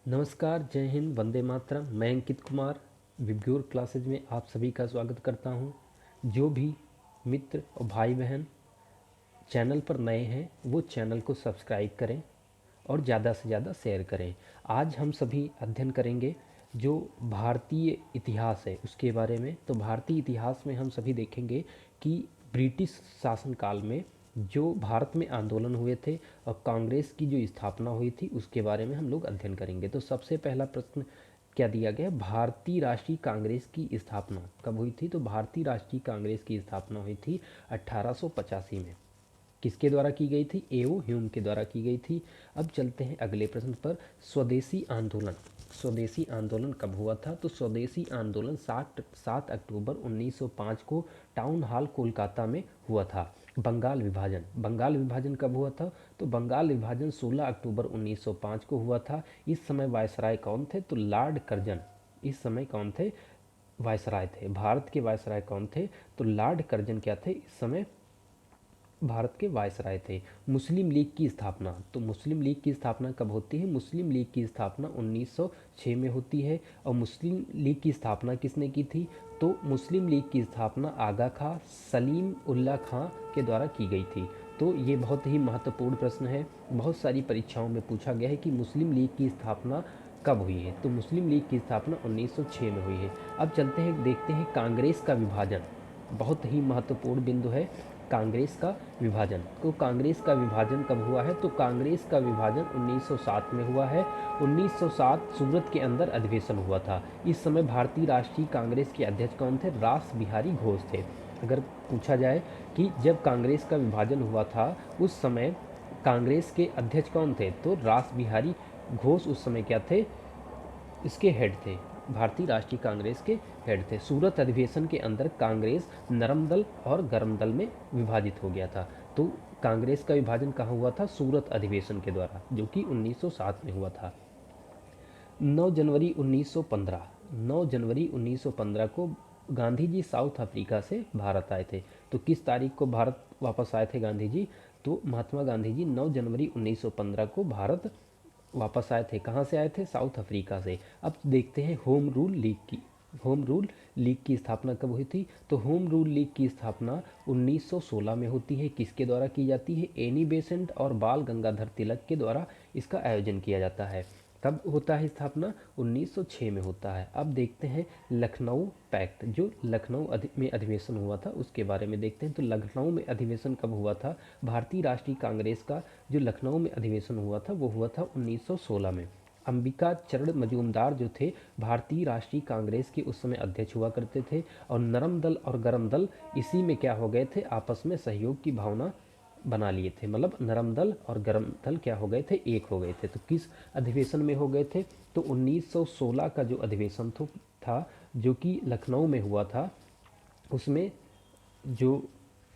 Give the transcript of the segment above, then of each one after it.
नमस्कार, जय हिंद, वंदे मातरम। मैं अंकित कुमार विब्ग्योर क्लासेज में आप सभी का स्वागत करता हूं। जो भी मित्र और भाई बहन चैनल पर नए हैं वो चैनल को सब्सक्राइब करें और ज़्यादा से ज़्यादा शेयर करें। आज हम सभी अध्ययन करेंगे जो भारतीय इतिहास है उसके बारे में। तो भारतीय इतिहास में हम सभी देखेंगे कि ब्रिटिश शासनकाल में जो भारत में आंदोलन हुए थे और कांग्रेस की जो स्थापना हुई थी उसके बारे में हम लोग अध्ययन करेंगे। तो सबसे पहला प्रश्न क्या दिया गया, भारतीय राष्ट्रीय कांग्रेस की स्थापना कब हुई थी? तो भारतीय राष्ट्रीय कांग्रेस की स्थापना हुई थी 1885 में। किसके द्वारा की गई थी? एओ ह्यूम के द्वारा की गई थी। अब चलते हैं अगले प्रश्न पर। स्वदेशी आंदोलन, स्वदेशी आंदोलन कब हुआ था? तो स्वदेशी आंदोलन 7 अक्टूबर 1905 को टाउन हॉल कोलकाता में हुआ था। बंगाल विभाजन, बंगाल विभाजन कब हुआ था? तो बंगाल विभाजन 16 अक्टूबर 1905 को हुआ था। इस समय वायसराय कौन थे? तो लॉर्ड कर्जन इस समय कौन थे? वायसराय थे। भारत के वायसराय कौन थे? तो लॉर्ड कर्जन क्या थे? इस समय भारत के वायसराय थे। मुस्लिम लीग की स्थापना, तो मुस्लिम लीग की स्थापना कब होती है? मुस्लिम लीग की स्थापना 1906 में होती है। और मुस्लिम लीग की स्थापना किसने की थी? तो मुस्लिम लीग की स्थापना आगा खां सलीम उल्लाह खां के द्वारा की गई थी। तो ये बहुत ही महत्वपूर्ण प्रश्न है, बहुत सारी परीक्षाओं में पूछा गया है कि मुस्लिम लीग की स्थापना कब हुई है? तो मुस्लिम लीग की स्थापना 1906 में हुई है। अब चलते हैं, देखते हैं कांग्रेस का विभाजन, बहुत ही महत्वपूर्ण बिंदु है कांग्रेस का विभाजन। तो कांग्रेस का विभाजन कब हुआ है? तो कांग्रेस का विभाजन 1907 में हुआ है। 1907 सूरत के अंदर अधिवेशन हुआ था। इस समय भारतीय राष्ट्रीय कांग्रेस के अध्यक्ष कौन थे? रास बिहारी घोष थे। अगर पूछा जाए कि जब कांग्रेस का विभाजन हुआ था उस समय कांग्रेस के अध्यक्ष कौन थे? तो रास बिहारी घोष उस समय क्या थे? इसके हेड थे, भारतीय राष्ट्रीय कांग्रेस के हेड थे। सूरत अधिवेशन के अंदर कांग्रेस नरम दल और गरम दल में विभाजित हो गया था। तो कांग्रेस का विभाजन कहाँ हुआ था? सूरत अधिवेशन के द्वारा, जो कि 1907 में हुआ था। 9 जनवरी 1915, 9 जनवरी 1915 को गांधी जी साउथ अफ्रीका से भारत आए थे। तो किस तारीख को भारत वापस आए थे गांधी जी? तो महात्मा गांधी जी 9 जनवरी 1915 को भारत वापस आए थे। कहाँ से आए थे? साउथ अफ्रीका से। अब देखते हैं होम रूल लीग की, होम रूल लीग की स्थापना कब हुई थी? तो होम रूल लीग की स्थापना 1916 में होती है। किसके द्वारा की जाती है? एनी बेसेंट और बाल गंगाधर तिलक के द्वारा इसका आयोजन किया जाता है। कब होता है स्थापना? 1906 में होता है। अब देखते हैं लखनऊ पैक्ट, जो लखनऊ में अधिवेशन हुआ था उसके बारे में देखते हैं। तो लखनऊ में अधिवेशन कब हुआ था? भारतीय राष्ट्रीय कांग्रेस का जो लखनऊ में अधिवेशन हुआ था वो हुआ था 1916 में। अंबिका चरण मजूमदार जो थे भारतीय राष्ट्रीय कांग्रेस के उस समय अध्यक्ष हुआ करते थे। और नरम दल और गरम दल इसी में क्या हो गए थे? आपस में सहयोग की भावना बना लिए थे। मतलब नरम दल और गरम दल क्या हो गए थे? एक हो गए थे। तो किस अधिवेशन में हो गए थे? तो 1916 का जो अधिवेशन था जो कि लखनऊ में हुआ था, उसमें जो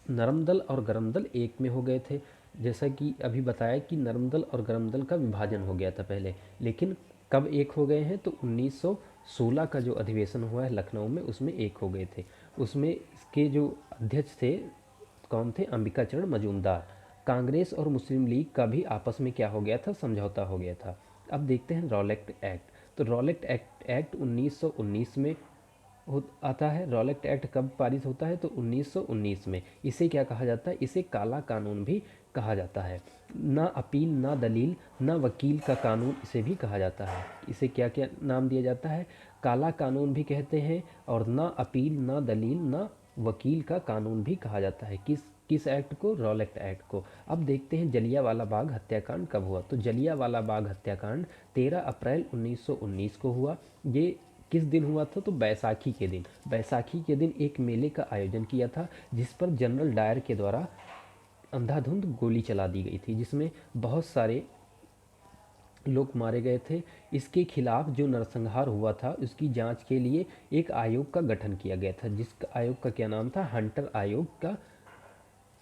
नरम दल और गरम दल एक में हो गए थे। जैसा कि अभी बताया कि नरम दल और गरम दल का विभाजन हो गया था पहले, लेकिन कब एक हो गए हैं? तो 1916 का जो अधिवेशन हुआ है लखनऊ में उसमें एक हो गए थे। उसमें इसके जो अध्यक्ष थे कौन थे? अंबिका चरण मजूमदार। कांग्रेस और मुस्लिम लीग का भी आपस में क्या हो गया था? समझौता हो गया था। अब देखते हैं रॉलेट एक्ट। तो रॉलेट एक्ट 1919 में आता है। रॉलेट एक्ट कब पारित होता है? तो 1919 में। इसे क्या कहा जाता है? इसे काला कानून भी कहा जाता है। ना अपील, ना दलील, ना वकील का कानून इसे भी कहा जाता है। इसे क्या क्या नाम दिया जाता है? काला कानून भी कहते हैं, और ना अपील, ना दलील, ना वकील का कानून भी कहा जाता है। किस किस एक्ट को? रॉलेट एक्ट को। अब देखते हैं जलियांवाला बाग हत्याकांड कब हुआ? तो जलियांवाला बाग हत्याकांड 13 अप्रैल 1919 को हुआ। ये किस दिन हुआ था? तो बैसाखी के दिन। बैसाखी के दिन एक मेले का आयोजन किया था जिस पर जनरल डायर के द्वारा अंधाधुंध गोली चला दी गई थी, जिसमें बहुत सारे लोग मारे गए थे। इसके खिलाफ जो नरसंहार हुआ था उसकी जांच के लिए एक आयोग का गठन किया गया था, जिस आयोग का क्या नाम था? हंटर आयोग का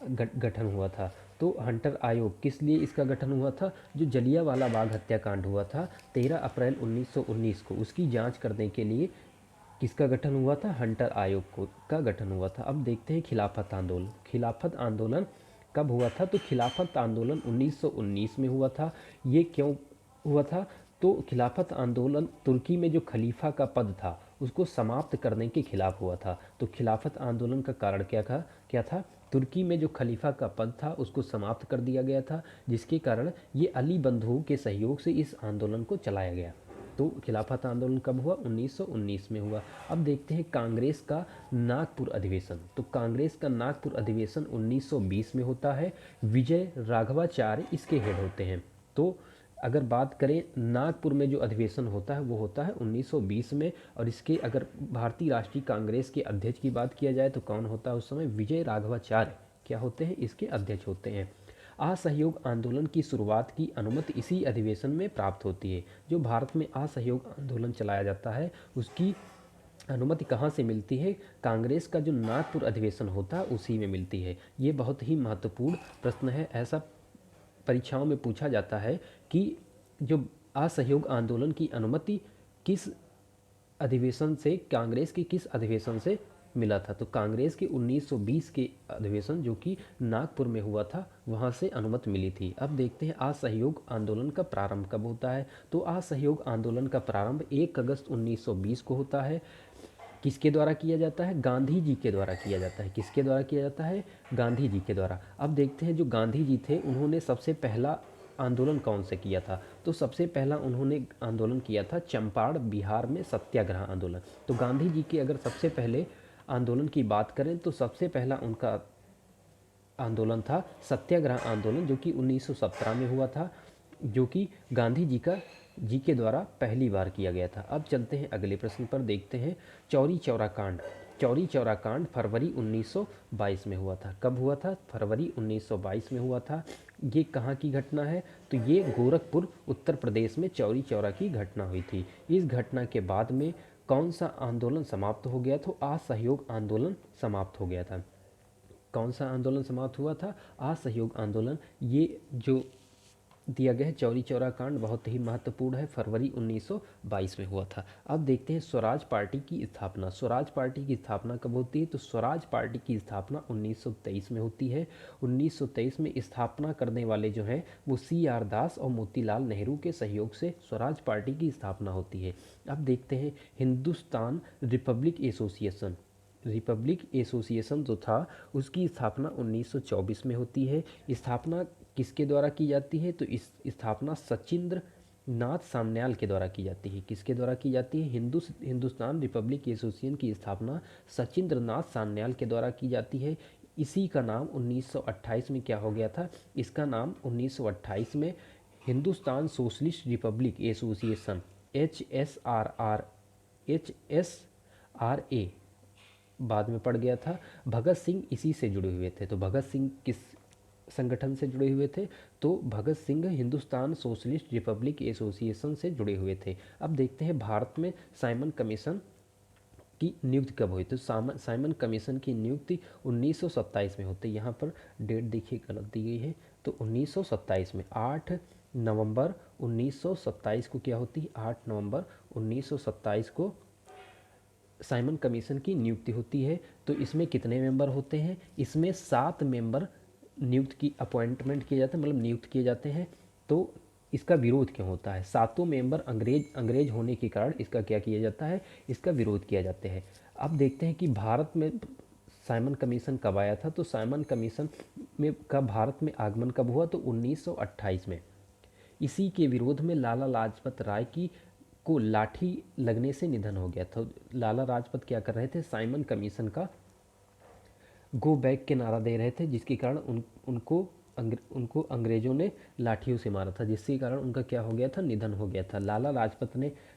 गठन हुआ था। तो हंटर आयोग किस लिए इसका गठन हुआ था? जो जलियांवाला बाग हत्याकांड हुआ था 13 अप्रैल 1919 को, उसकी जांच करने के लिए किसका गठन हुआ था? हंटर आयोग को का गठन हुआ था। अब देखते हैं खिलाफत आंदोलन। खिलाफत आंदोलन कब हुआ था? तो खिलाफत आंदोलन 1919 में हुआ था। ये क्यों हुआ था? तो खिलाफत आंदोलन तुर्की में जो खलीफा का पद था उसको समाप्त करने के खिलाफ हुआ था। तो खिलाफत आंदोलन का कारण क्या था? तुर्की में जो खलीफा का पद था उसको समाप्त कर दिया गया था, जिसके कारण ये अली बंधुओं के सहयोग से इस आंदोलन को चलाया गया। तो खिलाफत आंदोलन कब हुआ? 1919 में हुआ। अब देखते हैं कांग्रेस का नागपुर अधिवेशन। तो कांग्रेस का नागपुर अधिवेशन 1920 में होता है। विजय राघवाचार्य इसके हेड होते हैं। तो अगर बात करें नागपुर में जो अधिवेशन होता है वो होता है 1920 में, और इसके अगर भारतीय राष्ट्रीय कांग्रेस के अध्यक्ष की बात किया जाए तो कौन होता है उस समय? विजय राघवाचार्य क्या होते हैं? इसके अध्यक्ष होते हैं। असहयोग आंदोलन की शुरुआत की अनुमति इसी अधिवेशन में प्राप्त होती है। जो भारत में असहयोग आंदोलन चलाया जाता है उसकी अनुमति कहाँ से मिलती है? कांग्रेस का जो नागपुर अधिवेशन होता है उसी में मिलती है। ये बहुत ही महत्वपूर्ण प्रश्न है। ऐसा परीक्षाओं में पूछा जाता है कि जो असहयोग आंदोलन की अनुमति किस अधिवेशन से, कांग्रेस के किस अधिवेशन से मिला था? तो कांग्रेस के 1920 के अधिवेशन जो कि नागपुर में हुआ था वहाँ से अनुमति मिली थी। अब देखते हैं असहयोग आंदोलन का प्रारंभ कब होता है। तो असहयोग आंदोलन का प्रारंभ 1 अगस्त 1920 को होता है। किसके द्वारा किया जाता है? गांधी जी के द्वारा किया जाता है। किसके द्वारा किया जाता है? गांधी जी के द्वारा। अब देखते हैं जो गांधी जी थे उन्होंने सबसे पहला आंदोलन कौन से किया था? तो सबसे पहला उन्होंने आंदोलन किया था चंपारण बिहार में सत्याग्रह आंदोलन। तो गांधी जी के अगर सबसे पहले आंदोलन की बात करें तो सबसे पहला उनका आंदोलन था सत्याग्रह आंदोलन, जो कि 1917 में हुआ था, जो कि गांधी जी के द्वारा पहली बार किया गया था। अब चलते हैं अगले प्रश्न पर, देखते हैं चौरी चौरा कांड। चौरी चौरा कांड फरवरी 1922 में हुआ था। कब हुआ था? फरवरी 1922 में हुआ था। ये कहाँ की घटना है? तो ये गोरखपुर उत्तर प्रदेश में चौरी चौरा की घटना हुई थी। इस घटना के बाद में कौन सा आंदोलन समाप्त हो गया? तो असहयोग आंदोलन समाप्त हो गया था। कौन सा आंदोलन समाप्त हुआ था? असहयोग आंदोलन। ये जो दिया गया है चौरी चौरा कांड बहुत ही महत्वपूर्ण है, फरवरी 1922 में हुआ था। अब देखते हैं स्वराज पार्टी की स्थापना। स्वराज पार्टी की स्थापना कब होती है? तो स्वराज पार्टी की स्थापना 1923 में होती है। 1923 में स्थापना करने वाले जो हैं वो CR दास और मोतीलाल नेहरू के सहयोग से स्वराज पार्टी की स्थापना होती है। अब देखते हैं हिंदुस्तान रिपब्लिक एसोसिएशन जो था उसकी स्थापना 1924 में होती है। स्थापना किसके द्वारा की जाती है? तो इस स्थापना सचिंद्र नाथ सान्याल के द्वारा की जाती है। किसके द्वारा की जाती है? हिंदुस्तान रिपब्लिक एसोसिएशन की स्थापना सचिंद्र नाथ सान्याल के द्वारा की जाती है। इसी का नाम 1928 में क्या हो गया था? इसका नाम 1928 में Hindustan socialist republic association HSRA बाद में पड़ गया था। भगत सिंह इसी से जुड़े हुए थे। तो भगत सिंह किस संगठन से जुड़े हुए थे? तो Bhagat Singh Hindustan socialist republic association से जुड़े हुए थे। अब देखते हैं भारत में साइमन कमीशन की नियुक्ति कब हुई? तो साइमन कमीशन की नियुक्ति 1927 में होती है। यहाँ पर डेट देखिए गलत दी गई है। तो 1927 में 8 नवंबर 1927 को क्या होती है? 8 नवंबर 1927 को साइमन कमीशन की नियुक्ति होती है। तो इसमें कितने मेंबर होते हैं? इसमें 7 मेंबर अपॉइंटमेंट किए जाते हैं, मतलब नियुक्त किए जाते हैं। तो इसका विरोध क्यों होता है? 7 मेंबर अंग्रेज होने के कारण इसका क्या किया जाता है? इसका विरोध किया जाता है। अब देखते हैं कि भारत में साइमन कमीशन कब आया था। तो साइमन कमीशन का भारत में आगमन कब हुआ? तो 1928 में। इसी के विरोध में लाला लाजपत राय को लाठी लगने से निधन हो गया था। लाला लाजपत क्या कर रहे थे? साइमन कमीशन का गो बैक के नारा दे रहे थे, जिसके कारण उनको अंग्रेजों ने लाठियों से मारा था, जिसके कारण उनका क्या हो गया था? निधन हो गया था। लाला लाजपत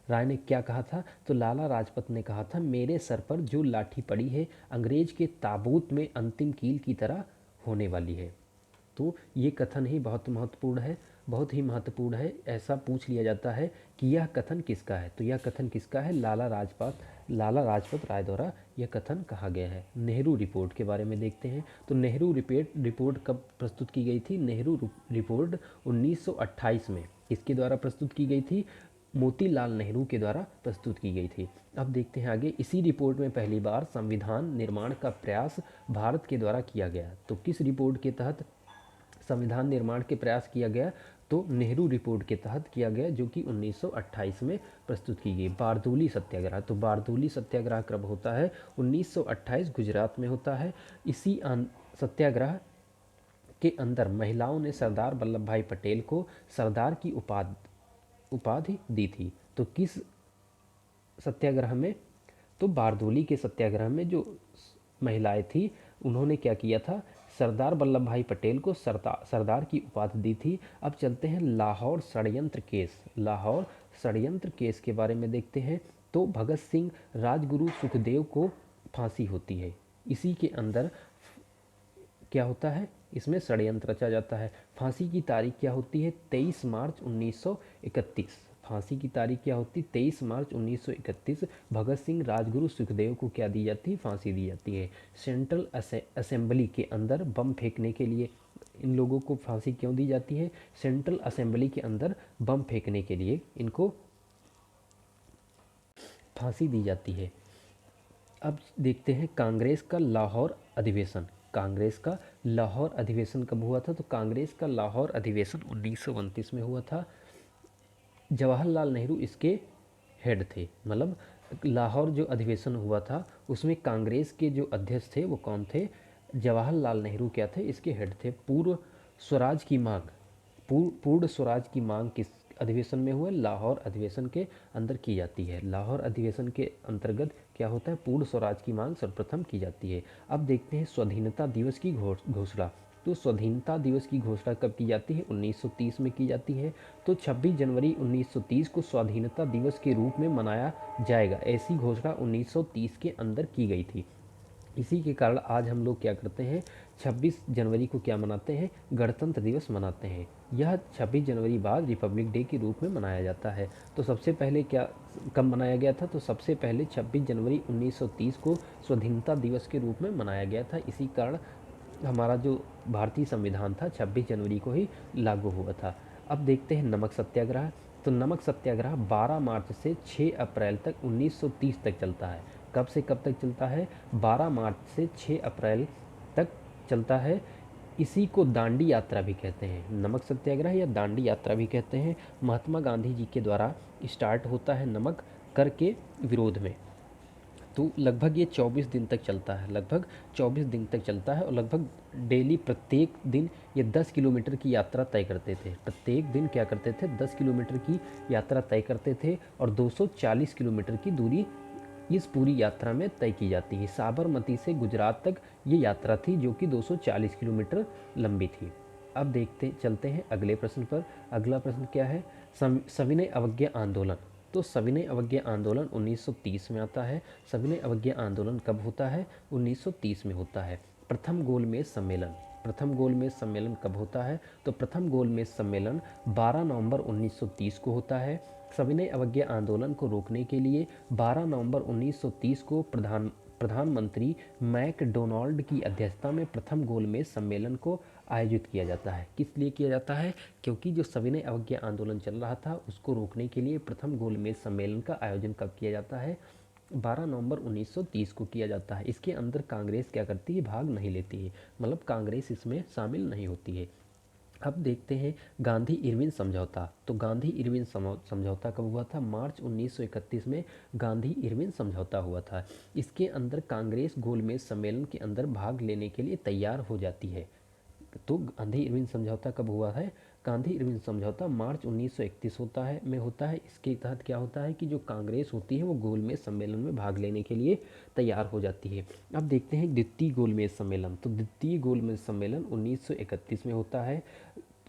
राय ने क्या कहा था? तो लाला लाजपत ने कहा था, मेरे सर पर जो लाठी पड़ी है अंग्रेज के ताबूत में अंतिम कील की तरह होने वाली है। तो ये कथन ही बहुत महत्वपूर्ण है, बहुत ही महत्वपूर्ण है। ऐसा पूछ लिया जाता है कि यह कथन किसका है? तो यह कथन किसका है? लाला लाजपत राय द्वारा यह कथन कहा गया है। नेहरू रिपोर्ट के बारे में देखते हैं। तो नेहरू रिपोर्ट कब प्रस्तुत की गई थी? नेहरू रिपोर्ट 1928 में किसके द्वारा प्रस्तुत की गई थी? मोतीलाल नेहरू के द्वारा प्रस्तुत की गई थी। अब देखते हैं आगे। इसी रिपोर्ट में पहली बार संविधान निर्माण का प्रयास भारत के द्वारा किया गया। तो किस रिपोर्ट के तहत संविधान निर्माण के प्रयास किया गया? तो नेहरू रिपोर्ट के तहत किया गया, जो कि 1928 में प्रस्तुत की गई। बारदोली सत्याग्रह, तो बारदोली सत्याग्रह कब होता है? 1928 गुजरात में होता है। इसी सत्याग्रह के अंदर महिलाओं ने सरदार वल्लभ भाई पटेल को सरदार की उपाधि दी थी। तो किस सत्याग्रह में? तो बारदोली के सत्याग्रह में जो महिलाएं थी उन्होंने क्या किया था? सरदार वल्लभ भाई पटेल को सरदार की उपाधि दी थी। अब चलते हैं लाहौर षड्यंत्र केस। लाहौर षड्यंत्र केस के बारे में देखते हैं। तो भगत सिंह, राजगुरु, सुखदेव को फांसी होती है। इसी के अंदर क्या होता है? इसमें षड्यंत्र रचा जाता है। फांसी की तारीख क्या होती है? 23 मार्च 1931। फांसी की तारीख क्या होती? 23 मार्च 1931। भगत सिंह, राजगुरु, सुखदेव को क्या दी जाती है? फांसी दी जाती है। सेंट्रल असेंबली के अंदर बम फेंकने के लिए इन लोगों को फांसी क्यों दी जाती है? सेंट्रल असेंबली के अंदर बम फेंकने के लिए इनको फांसी दी जाती है। अब देखते हैं कांग्रेस का लाहौर अधिवेशन। कांग्रेस का लाहौर अधिवेशन कब हुआ था? तो कांग्रेस का लाहौर अधिवेशन 1929 में हुआ था। जवाहरलाल नेहरू इसके हेड थे। मतलब लाहौर जो अधिवेशन हुआ था उसमें कांग्रेस के जो अध्यक्ष थे वो कौन थे? जवाहरलाल नेहरू क्या थे? इसके हेड थे। पूर्व स्वराज की मांग, पूर्ण स्वराज की मांग किस अधिवेशन में हुआ? लाहौर अधिवेशन के अंदर की जाती है। लाहौर अधिवेशन के अंतर्गत क्या होता है? पूर्ण स्वराज की मांग सर्वप्रथम की जाती है। अब देखते हैं स्वाधीनता दिवस की घोषणा। तो स्वाधीनता दिवस की घोषणा कब की जाती है? 1930 में की जाती है। तो 26 जनवरी 1930 को स्वाधीनता दिवस के रूप में मनाया जाएगा, ऐसी घोषणा 1930 के अंदर की गई थी। इसी के कारण आज हम लोग क्या करते हैं? 26 जनवरी को क्या मनाते हैं? गणतंत्र दिवस मनाते हैं। यह 26 जनवरी बाद रिपब्लिक डे के रूप में मनाया जाता है। तो सबसे पहले क्या कब मनाया गया था? तो सबसे पहले 26 जनवरी 1930 को स्वाधीनता दिवस के रूप में मनाया गया था। इसी कारण हमारा जो भारतीय संविधान था 26 जनवरी को ही लागू हुआ था। अब देखते हैं नमक सत्याग्रह। तो नमक सत्याग्रह 12 मार्च से 6 अप्रैल तक 1930 तक चलता है। कब से कब तक चलता है? 12 मार्च से 6 अप्रैल तक चलता है। इसी को दांडी यात्रा भी कहते हैं। नमक सत्याग्रह या दांडी यात्रा भी कहते हैं। महात्मा गांधी जी के द्वारा स्टार्ट होता है नमक कर के विरोध में। तो लगभग ये 24 दिन तक चलता है। लगभग 24 दिन तक चलता है और लगभग डेली प्रत्येक दिन ये 10 किलोमीटर की यात्रा तय करते थे। प्रत्येक दिन क्या करते थे? 10 किलोमीटर की यात्रा तय करते थे और 240 किलोमीटर की दूरी इस पूरी यात्रा में तय की जाती है। साबरमती से गुजरात तक ये यात्रा थी जो कि 240 किलोमीटर लंबी थी। अब चलते हैं अगले प्रश्न पर। अगला प्रश्न क्या है? सविनय अवज्ञा आंदोलन। तो सविनय अवज्ञा आंदोलन 1930 में आता है। सविनय अवज्ञा आंदोलन कब होता है? 1930 में होता है। प्रथम गोलमेज सम्मेलन। प्रथम गोलमेज सम्मेलन कब होता है? तो प्रथम गोलमेज सम्मेलन 12 नवंबर 1930 को होता है। सविनय अवज्ञा आंदोलन को रोकने के लिए 12 नवंबर 1930 को प्रधानमंत्री मैकडोनाल्ड की अध्यक्षता में प्रथम गोलमेज सम्मेलन को आयोजित किया जाता है। किस लिए किया जाता है? क्योंकि जो सविनय अवज्ञा आंदोलन चल रहा था उसको रोकने के लिए प्रथम गोलमेज सम्मेलन का आयोजन कब किया जाता है? 12 नवंबर 1930 को किया जाता है। इसके अंदर कांग्रेस क्या करती है? भाग नहीं लेती है। मतलब कांग्रेस इसमें शामिल नहीं होती है। अब देखते हैं गांधी इरविन समझौता। तो गांधी इरविन समझौता कब हुआ था? मार्च 1931 में गांधी इरविन समझौता हुआ था। इसके अंदर कांग्रेस गोलमेज सम्मेलन के अंदर भाग लेने के लिए तैयार हो जाती है। तो गांधी इरविन समझौता कब हुआ है? गांधी इरविन समझौता मार्च 1931 होता है। इसके तहत क्या होता है कि जो कांग्रेस होती है वो गोलमेज सम्मेलन में भाग लेने के लिए तैयार हो जाती है। अब देखते हैं द्वितीय गोलमेज सम्मेलन। तो द्वितीय गोलमेज सम्मेलन 1931 में होता है।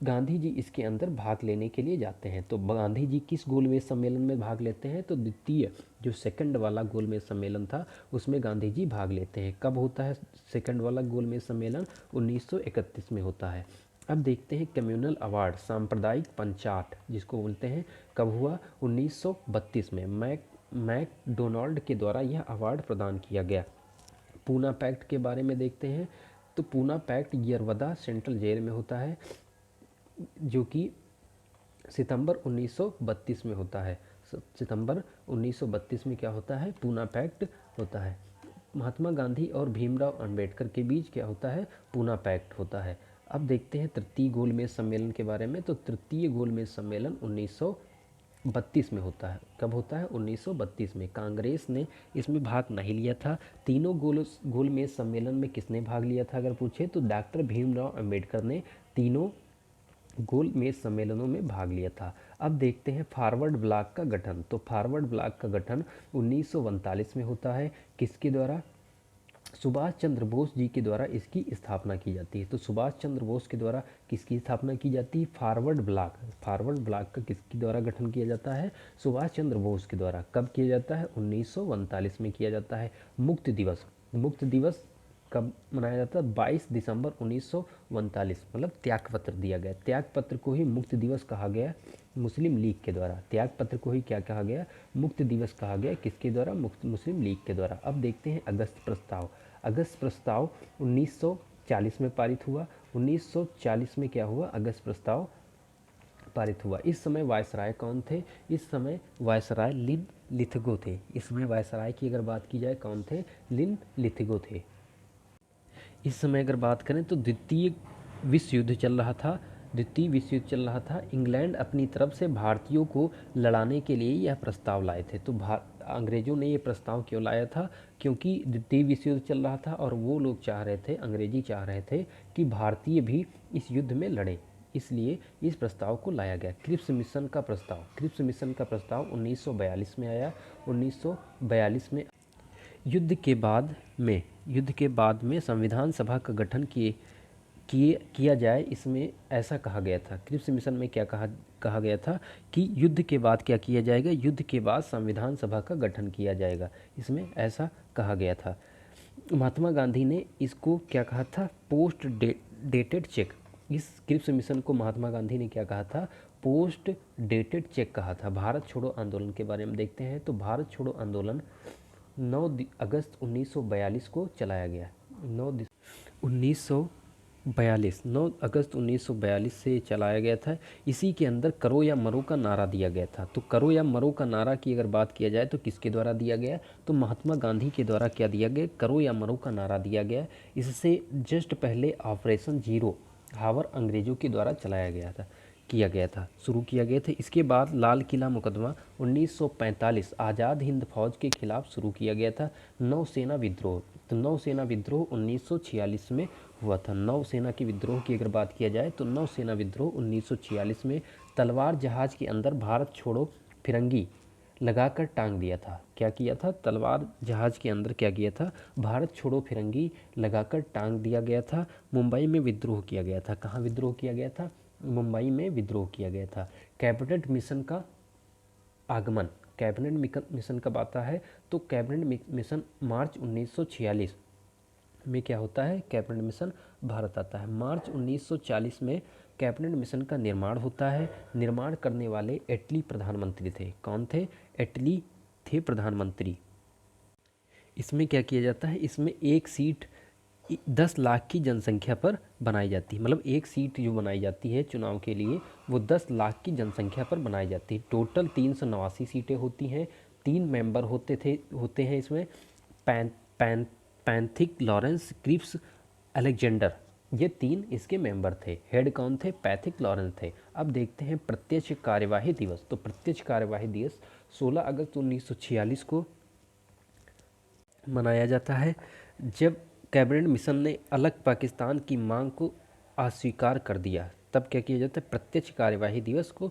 गांधी जी इसके अंदर भाग लेने के लिए जाते हैं। तो गांधी जी किस गोलमेज सम्मेलन में भाग लेते हैं? तो द्वितीय जो सेकंड वाला गोलमेज सम्मेलन था उसमें गांधी जी भाग लेते हैं। कब होता है सेकंड वाला गोलमेज सम्मेलन? 1931 में होता है। अब देखते हैं कम्युनल अवार्ड, सांप्रदायिक पंचाट जिसको बोलते हैं, कब हुआ? 1932 में मैकडोनाल्ड के द्वारा यह अवार्ड प्रदान किया गया। पूना पैक्ट के बारे में देखते हैं। तो Poona pact Yerwada central jail में होता है जो कि सितंबर 1932 में होता है। सितंबर 1932 में क्या होता है? पूना पैक्ट होता है। महात्मा गांधी और भीमराव अंबेडकर के बीच क्या होता है? पूना पैक्ट होता है। अब देखते हैं तृतीय गोलमेज सम्मेलन के बारे में। तो तृतीय गोलमेज सम्मेलन 1932 में होता है। कब होता है? 1932 में। कांग्रेस ने इसमें भाग नहीं लिया था। तीनों गोलमेज सम्मेलन में किसने भाग लिया था अगर पूछे तो डॉक्टर भीमराव अंबेडकर ने तीनों गोलमेज सम्मेलनों में भाग लिया था। अब देखते हैं फॉरवर्ड ब्लॉक का गठन। तो फॉरवर्ड ब्लॉक का गठन 1939 में होता है। किसके द्वारा? सुभाष चंद्र बोस जी के द्वारा इसकी स्थापना की जाती है। तो सुभाष चंद्र बोस के द्वारा किसकी स्थापना की जाती है? Forward block. फॉरवर्ड ब्लॉक का किसके द्वारा गठन किया जाता है? सुभाष चंद्र बोस के द्वारा। कब किया जाता है? 1939 में किया जाता है। मुक्त दिवस। मुक्त दिवस कब मनाया जाता है? 22 दिसंबर 1939। मतलब त्यागपत्र दिया गया। त्यागपत्र को ही मुक्त दिवस कहा गया मुस्लिम लीग के द्वारा। त्यागपत्र को ही क्या कहा गया? मुक्त दिवस कहा गया। किसके द्वारा? मुस्लिम लीग के द्वारा। अब देखते हैं अगस्त प्रस्ताव। अगस्त प्रस्ताव 1940 में पारित हुआ। 1940 में क्या हुआ? अगस्त प्रस्ताव पारित हुआ। इस समय वायसराय कौन थे? इस समय वायसराय लिन लिथगो थे। इसमें वायसराय की अगर बात की जाए कौन थे? लिन लिथगो थे। इस समय अगर बात करें तो द्वितीय विश्व युद्ध चल रहा था। द्वितीय विश्व युद्ध चल रहा था। इंग्लैंड अपनी तरफ से भारतीयों को लड़ाने के लिए यह प्रस्ताव लाए थे। तो अंग्रेज़ों ने ये प्रस्ताव क्यों लाया था? क्योंकि द्वितीय विश्व युद्ध चल रहा था और वो लोग चाह रहे थे, अंग्रेजी चाह रहे थे कि भारतीय भी इस युद्ध में लड़े, इसलिए इस प्रस्ताव को लाया गया। क्रिप्स मिशन का प्रस्ताव। क्रिप्स मिशन का प्रस्ताव 1942 में आया। 1942 में युद्ध के बाद में संविधान सभा का गठन किया जाए, इसमें ऐसा कहा गया था। क्रिप्स मिशन में क्या कहा गया था कि युद्ध के बाद क्या किया जाएगा? युद्ध के बाद संविधान सभा का गठन किया जाएगा, इसमें ऐसा कहा गया था। महात्मा गांधी ने इसको क्या कहा था? Post dated cheque. इस क्रिप्स मिशन को महात्मा गांधी ने क्या कहा था? पोस्ट डेटेड चेक कहा था। भारत छोड़ो आंदोलन के बारे में देखते हैं। तो भारत छोड़ो आंदोलन 9 अगस्त 1942 को चलाया गया। 9 अगस्त 1942 से चलाया गया था। इसी के अंदर करो या मरो का नारा दिया गया था। तो करो या मरो का नारा की अगर बात किया जाए तो किसके द्वारा दिया गया? तो महात्मा गांधी के द्वारा क्या दिया गया? करो या मरो का नारा दिया गया। इससे जस्ट पहले ऑपरेशन जीरो हावर अंग्रेजों के द्वारा चलाया गया था, शुरू किया गया था। इसके बाद लाल किला मुकदमा 1945 आज़ाद हिंद फौज के खिलाफ शुरू किया गया था। नौसेना विद्रोह। तो नौसेना विद्रोह 1946 में हुआ था। नौसेना के विद्रोह की अगर बात किया जाए तो नौसेना विद्रोह 1946 में तलवार जहाज के अंदर भारत छोड़ो फिरंगी लगाकर टांग दिया था। क्या किया था? तलवार जहाज के अंदर क्या किया था? भारत छोड़ो फिरंगी लगाकर टांग दिया गया था। मुंबई में विद्रोह किया गया था। कहाँ विद्रोह किया गया था? मुंबई में विद्रोह किया गया था। कैबिनेट मिशन का आगमन। कैबिनेट मिशन कब आता है? तो कैबिनेट मिशन मार्च 1946 में क्या होता है? कैबिनेट मिशन भारत आता है। मार्च 1940 में कैबिनेट मिशन का निर्माण होता है। निर्माण करने वाले एटली प्रधानमंत्री थे। कौन थे? एटली थे प्रधानमंत्री। इसमें क्या किया जाता है? इसमें एक सीट 10 लाख की जनसंख्या पर बनाई जाती है। मतलब एक सीट जो बनाई जाती है चुनाव के लिए वो 10 लाख की जनसंख्या पर बनाई जाती है। टोटल 389 सीटें होती हैं। 3 मेंबर होते हैं इसमें। पैंथिक लॉरेंस क्रिप्स अलेक्जेंडर, ये 3 इसके मेंबर थे। हेड कौन थे? पैथिक लॉरेंस थे। अब देखते हैं प्रत्यक्ष कार्यवाही दिवस। तो प्रत्यक्ष कार्यवाही दिवस 16 अगस्त 1946 को मनाया जाता है, जब कैबिनेट मिशन ने अलग पाकिस्तान की मांग को अस्वीकार कर दिया। तब क्या किया जाता है? प्रत्यक्ष कार्यवाही दिवस को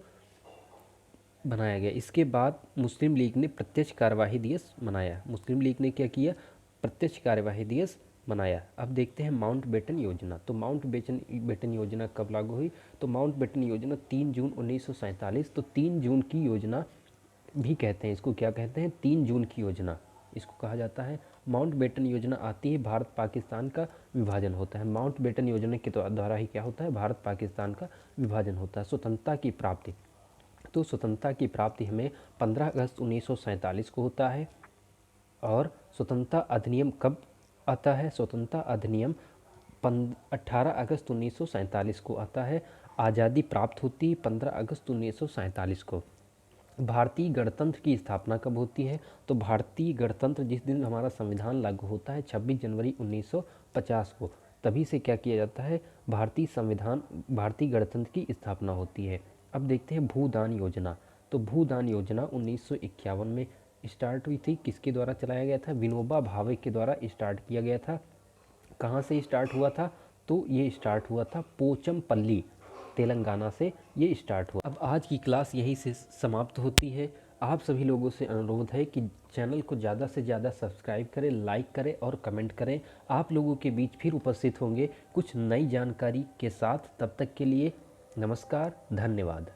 बनाया गया। इसके बाद मुस्लिम लीग ने प्रत्यक्ष कार्यवाही दिवस मनाया। मुस्लिम लीग ने क्या किया? प्रत्यक्ष कार्यवाही दिवस मनाया। अब देखते हैं माउंटबेटन योजना। तो माउंटबेटन योजना कब लागू हुई? तो माउंटबेटन योजना 3 जून 1947। तो 3 जून की योजना भी कहते हैं इसको। क्या कहते हैं? 3 जून की योजना इसको कहा जाता है। माउंटबेटन योजना आती है, भारत पाकिस्तान का विभाजन होता है। माउंटबेटन योजना के द्वारा ही क्या होता है? भारत पाकिस्तान का विभाजन होता है। स्वतंत्रता की प्राप्ति। तो स्वतंत्रता की प्राप्ति हमें 15 अगस्त 1947 को होता है। और स्वतंत्रता अधिनियम कब आता है? स्वतंत्रता अधिनियम 18 अगस्त 1947 को आता है। आज़ादी प्राप्त होती है 15 अगस्त 1947 को। भारतीय गणतंत्र की स्थापना कब होती है? तो भारतीय गणतंत्र जिस दिन हमारा संविधान लागू होता है 26 जनवरी 1950 को, तभी से क्या किया जाता है, भारतीय गणतंत्र की स्थापना होती है। अब देखते हैं भूदान योजना। तो भूदान योजना 1951 में स्टार्ट हुई थी। किसके द्वारा चलाया गया था? विनोबा भावे के द्वारा स्टार्ट किया गया था। कहाँ से स्टार्ट हुआ था? तो ये स्टार्ट हुआ था पोचमपल्ली, तेलंगाना से ये स्टार्ट हुआ। अब आज की क्लास यहीं से समाप्त होती है। आप सभी लोगों से अनुरोध है कि चैनल को ज़्यादा से ज़्यादा सब्सक्राइब करें, लाइक करें और कमेंट करें। आप लोगों के बीच फिर उपस्थित होंगे कुछ नई जानकारी के साथ। तब तक के लिए नमस्कार, धन्यवाद।